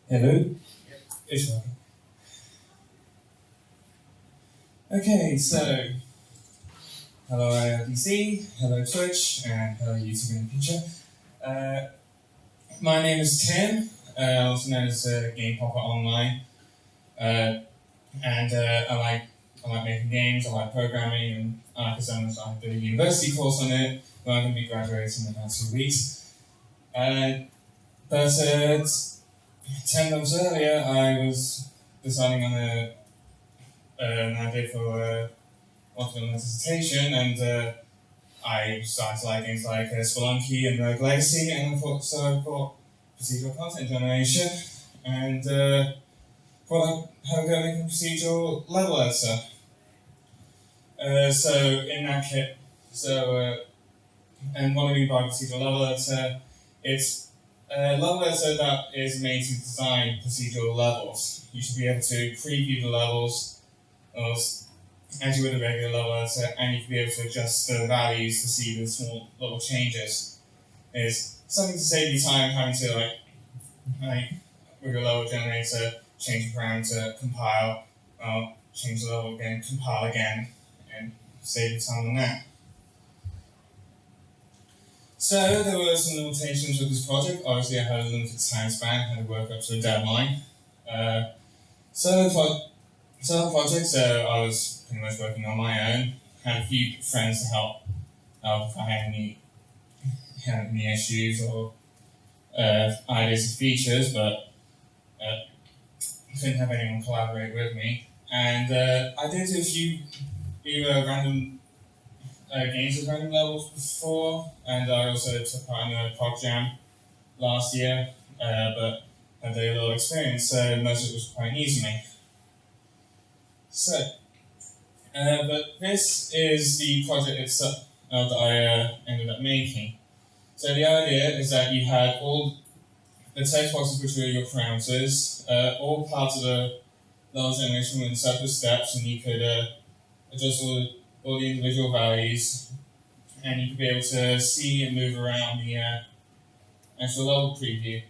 Hello? It's working. Okay, so hello IRDC, hello Twitch, and hello YouTube in the future. My name is Tim, also known as Game Popper Online, and I like making games, I like programming, and I did a university course on it, where I'm going to be graduating in about 2 weeks. But 10 months earlier, I was deciding on an idea for what my dissertation, and I started to like games like Spelunky and Rogue Legacy, and I thought procedural content generation, and thought I'd have a go making procedural level editor. And what I mean by procedural level editor, it's a level editor that is made to design procedural levels. You should be able to preview the levels as you would a regular level editor, and you can be able to adjust the values to see the small little changes. It's something to save you time having to with your level generator, change the parameter, compile, change the level again, compile again, and save you time on that. So there were some limitations with this project. Obviously, I had a limited time span, had to work up to a deadline. So the project, I was pretty much working on my own. Had a few friends to help if I had any issues or ideas of features, but couldn't have anyone collaborate with me. And I did do a few random games with random levels before, and I also took part in a Prog Jam last year, but had very little experience, so most of it was quite new to me. So, but this is the project itself that I ended up making. So the idea is that you had all the text boxes, which were your parameters, all parts of the level generation were in separate steps, and you could adjust all the individual values, and you could be able to see and move around the actual level preview.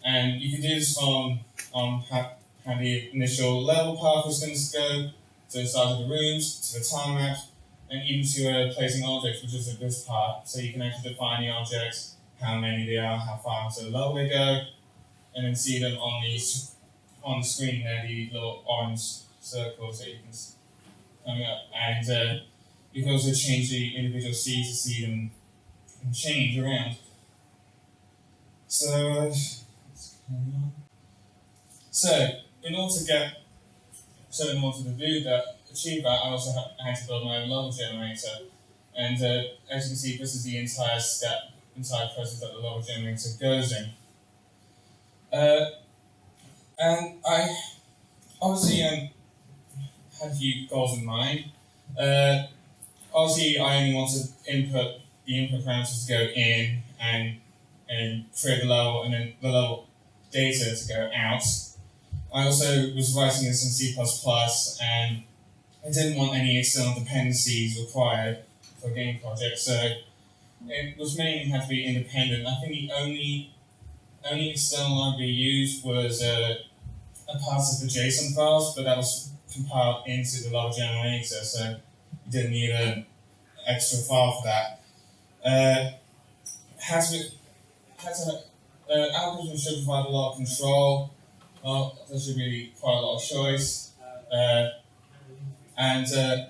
And you could do this from how the initial level path was going to go, to the size of the rooms, to the tilemap, and even to placing objects, which is at this part. So you can actually define the objects, how many they are, how far into the level they go, and then see them on the screen there, the little orange circles that you can see coming up. And you can also change the individual C's to see them change around. So in order to achieve that, I also had to build my own level generator. And as you can see, this is the entire process that the level generator goes in. And I obviously had a few goals in mind. Obviously, I only wanted the input parameters to go in and create the level, and then the level data to go out. I also was writing this in C++, and I didn't want any external dependencies required for a game project, so it was mainly had to be independent. I think the only external library used was a part of the JSON files, but that was compiled into the level generator, so you didn't need an extra file for that. Algorithm should provide a lot of control. Well, there should be quite a lot of choice. And I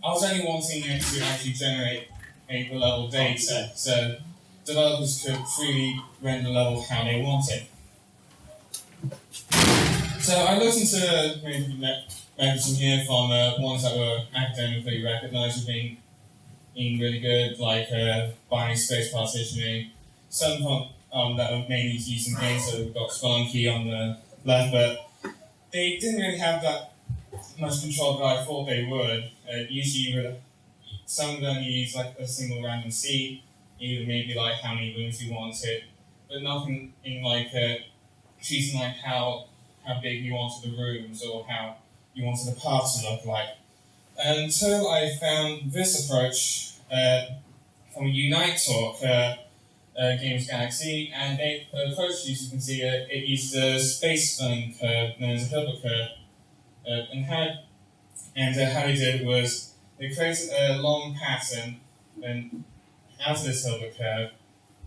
was only wanting it to actually generate the level data, so developers could freely render the level how they wanted. So I looked into maybe methods from here from ones that were academically recognized as being really good, like binary space partitioning. Some that were mainly used in games, so we've got Spelunky on the left, but they didn't really have that much control that I thought they would. Usually, some of them use like a single random seed, either maybe like how many rooms you wanted, but nothing in like choosing like how big you wanted the rooms or how you wanted the path to look like. Until I found this approach from a Unite talk Games Galaxy, and the approach, as you can see, it used a space-filling curve known as a Hilbert curve, and how they did it was they created a long pattern, and out of this Hilbert curve,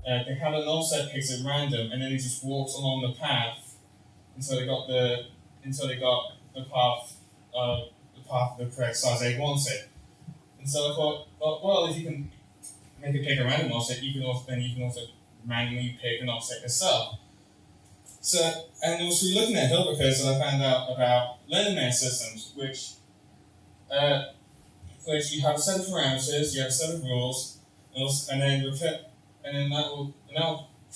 they had an offset picked at random, and then they just walked along the path until they got the path of the correct size they wanted. And so I thought, well, if you can make it pick a random offset, you can also manually pick an offset yourself. So, and it was through looking at Hilbert curves that I found out about linear systems, which you have a set of parameters, you have a set of rules, and then that will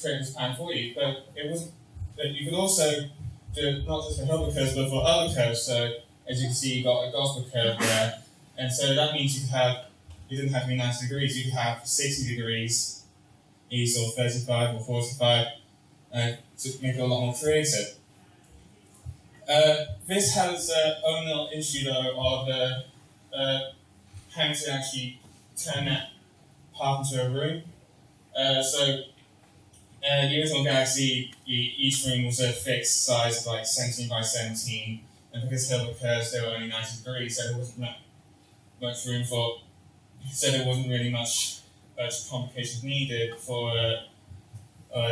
create this pattern for you. But you could also do it not just for Hilbert curves, but for other curves. So as you can see, you got a gospel curve there, and so that means you didn't have to be 90 degrees. You could have 60 degrees, east, or 35 or 45, to make it a lot more creative. This has own little issue though of having to actually turn that path into a room. The original Galaxy, each room was a fixed size of like 17 by 17, and because Hilbert curves, they were only 90 degrees, so there wasn't much room for. So there wasn't really much complications needed for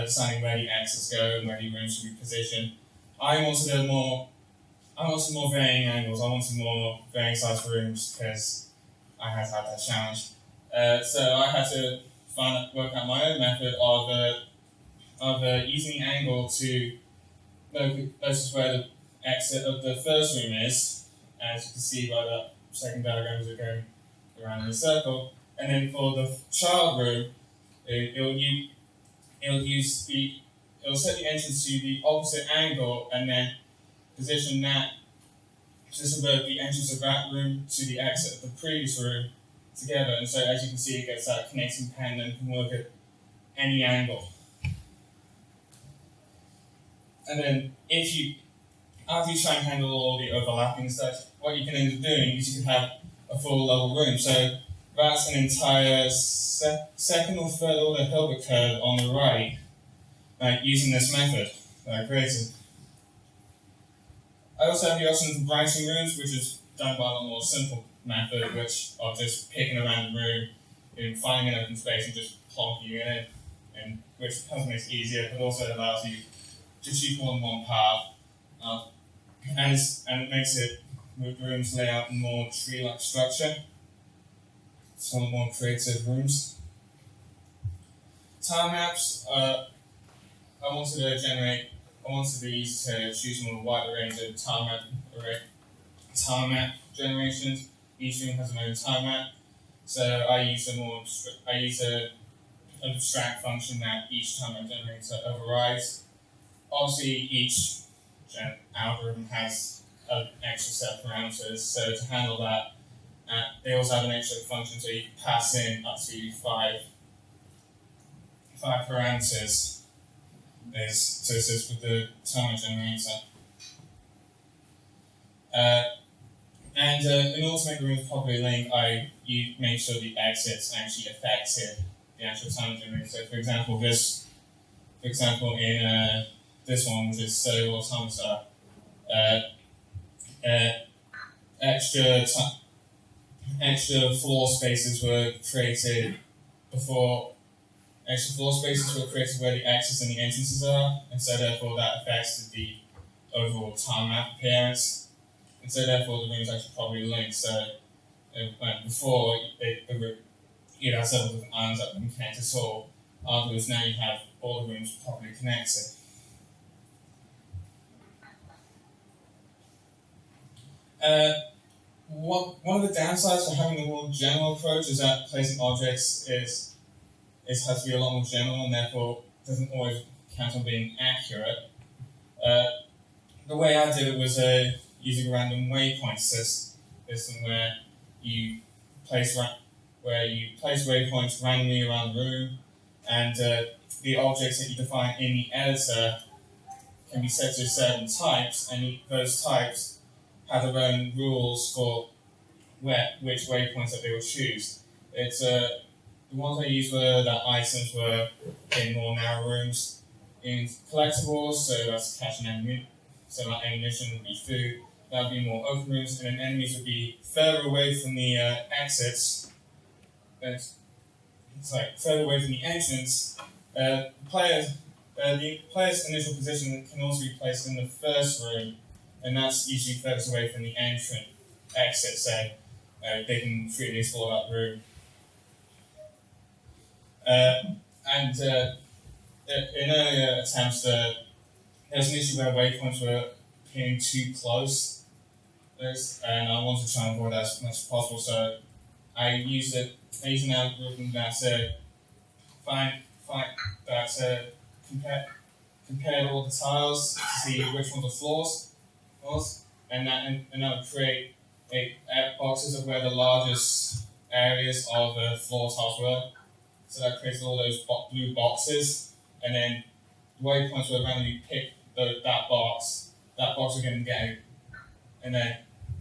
deciding where the axes go and where the rooms should be positioned. I wanted more varying angles. I wanted more varying size rooms because I had to have that challenge. So I had to work out my own method of using the angle to notice where the exit of the first room is, as you can see by the second diagrams are going around in a circle. And then for the child room, it'll set the entrance to the opposite angle and then position both the entrance of that room to the exit of the previous room together. And so as you can see, it gets that connecting pen and can work at any angle. And then after you try and handle all the overlapping stuff, what you can end up doing is you can have a full level room. So that's an entire second or third order Hilbert curve on the right, using this method that I created. I also have the option of branching rooms, which is done by a more simple method, which of just picking a random room and finding an open space and just plonking it in, and which does make it easier, but also allows you to choose more than one path, and it makes it with rooms layout in more tree-like structure. Some more creative rooms. Tile maps. I wanted these to choose from a wider range of tile map generations. Each room has an own tile map, so I use an abstract function that each tile map generator overrides. Obviously, each algorithm has an extra set of parameters, so to handle that, they also have an extra function, so you can pass in up to five parameters to assist with the timer generator. In order to make the rooms properly linked, you make sure the exits actually affected the actual timer generator. So, for example, in this one, which is cellular automata, extra floor spaces were created where the exits and the entrances are, and so therefore that affects the overall tile map appearance, and so therefore the rooms actually probably linked. So before you'd have several different islands that wouldn't connect at all. Afterwards, now you have all the rooms properly connected. One of the downsides for having a more general approach is that placing objects has to be a lot more general and therefore doesn't always count on being accurate. The way I did it was using a random waypoint system where you place waypoints randomly around the room, and the objects that you define in the editor can be set to certain types, and those types have their own rules for which waypoints that they will choose. the ones I used were that items were in more narrow rooms. In collectibles, so that's cash and ammunition, so like ammunition would be food, that would be more open rooms, and then enemies would be further away from the exits. Further away from the entrance. The player's initial position can also be placed in the first room, and that's usually furthest away from the exit, so they can freely explore that room. In earlier attempts, there was an issue where waypoints were appearing too close, and I wanted to try and avoid that as much as possible. So I used an algorithm that compared all the tiles to see which ones are floors, and that would create boxes of where the largest areas of the floor tiles were. So that creates all those blue boxes, and then the waypoints will randomly pick that box. That box will get engaged, and then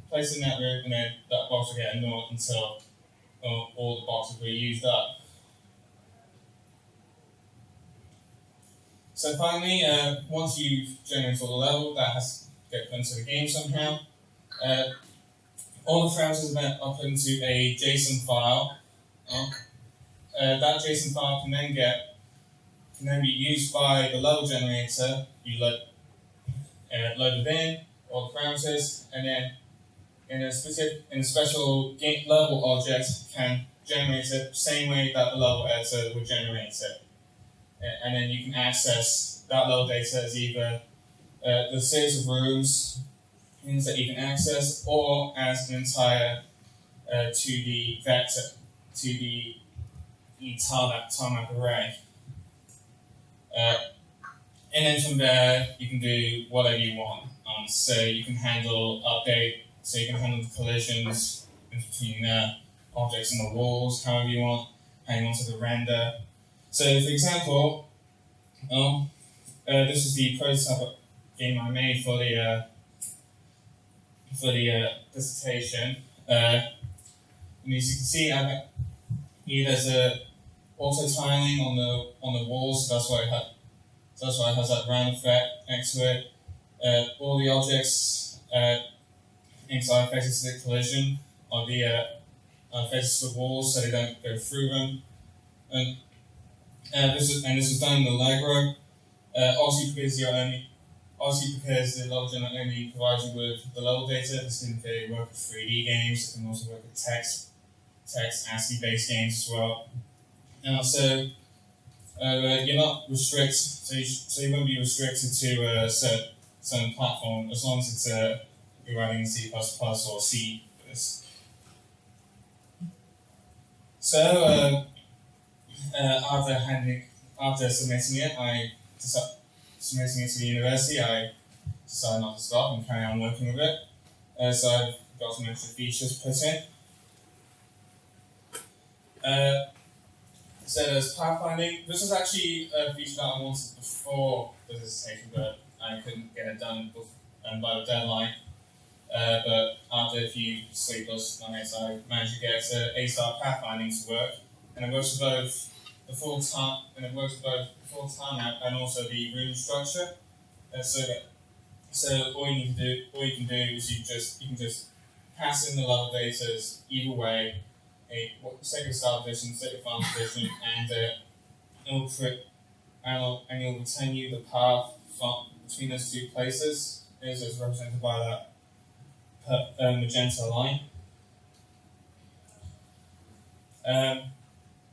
place it in that room, and then that box will get ignored until all the boxes were used up. So finally, once you've generated all the level, that has to get put into the game somehow. All the parameters are put into a JSON file. That JSON file can then be used by the level generator. You load it in, all the parameters, and then in a special game level object can generate it the same way that the level editor would generate it. And then you can access that level data as either the series of rooms that you can access, or as an entire 2D vector, 2D tilemap array. And then from there, you can do whatever you want. So you can handle the collisions between objects on the walls, however you want, how you want to render. So, for example, this is the prototype game I made for the dissertation. And as you can see, there's a auto tiling on the walls. So that's why it has that round effect next to it. All the objects inside faces the collision of the faces the walls, so they don't go through them. And this was done in Allegro. Obviously because the level generator only provides you with the level data. This can work with 3D games. It can also work with text ASCII-based games as well. And also, you're not restricted, so you won't be restricted to a certain platform as long as it's you're writing in C++ or C for this. So after submitting it to the university, I decided not to stop and carry on working with it. So I've got some extra features put in. So there's pathfinding. This was actually a feature that I wanted before the dissertation, but I couldn't get it done by the deadline. But after a few sleepless nights, I managed to get A-star pathfinding to work, and it works with both the full time, and also the room structure. So all you can do is you can just pass in the level data either way. Set your start position, set your final position, and it'll return you the path between those two places, as represented by that magenta line.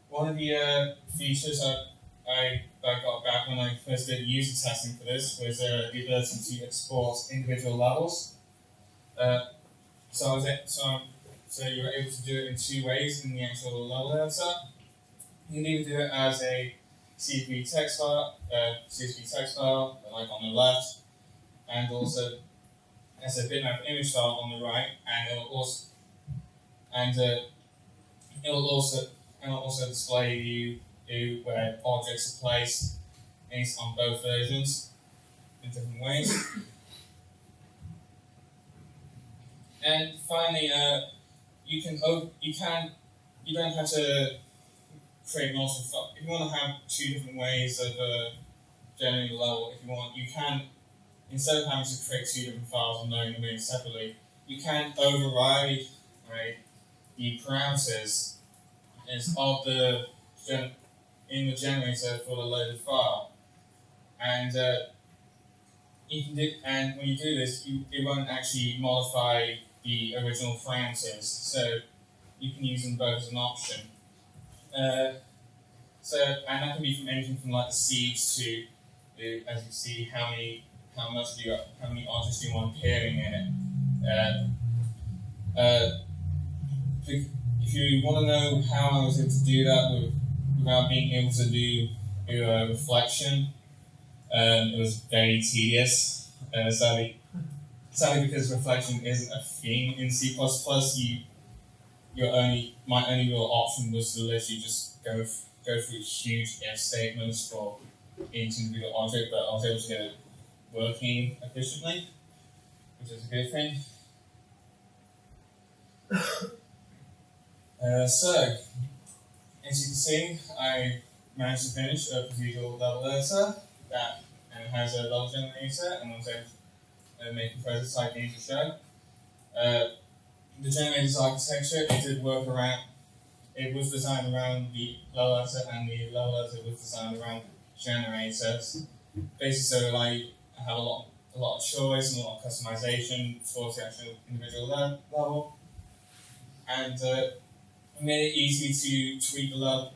One of the features I got back when I first did user testing for this was the ability to export individual levels. So you were able to do it in two ways in the actual level editor. You can either do it as a CSV text file, like on the left, and also as a bitmap image file on the right, and it will also display you where objects are placed on both versions in different ways. You don't have to create multiple, if you want to have two different ways of generating the level, if you want, you can, instead of having to create two different files and loading them in separately, you can override, right, the parameters of the in the generator for the loaded file, and you can do, and when you do this, it won't actually modify the original parameters, so you can use them both as an option. And that can be from anything from like the seeds to, as you can see, how many objects do you want appearing in it. If you want to know how I was able to do that without being able to do a reflection, it was very tedious. Sadly, because reflection isn't a thing in C++, my only real option was to literally just go through huge if statements for each individual object, but I was able to get it working efficiently, which is a good thing. So, as you can see, I managed to finish a procedural level editor that has a level generator, and I was able to make a prototype game to show. The generator's architecture, it was designed around the level editor, and the level editor was designed around generators. Basically, so allow you to have a lot of choice and a lot of customization towards the actual individual level, and made it easy to tweak the level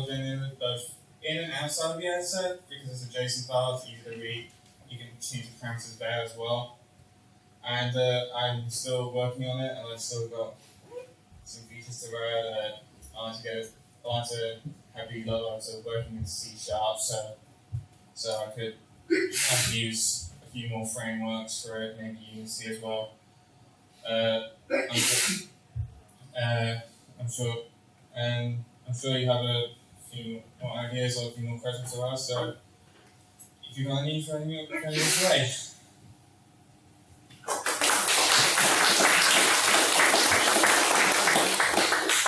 generator both in and outside of the editor, because it's a JSON file, it's easy to read. You can change the parameters there as well. And I'm still working on it, and I've still got some features to write. I want to have the level editor working in C#, so I could use a few more frameworks for it, maybe Unity as well. I'm sure you have a few more ideas or a few more questions to ask. So if you've got any for any way.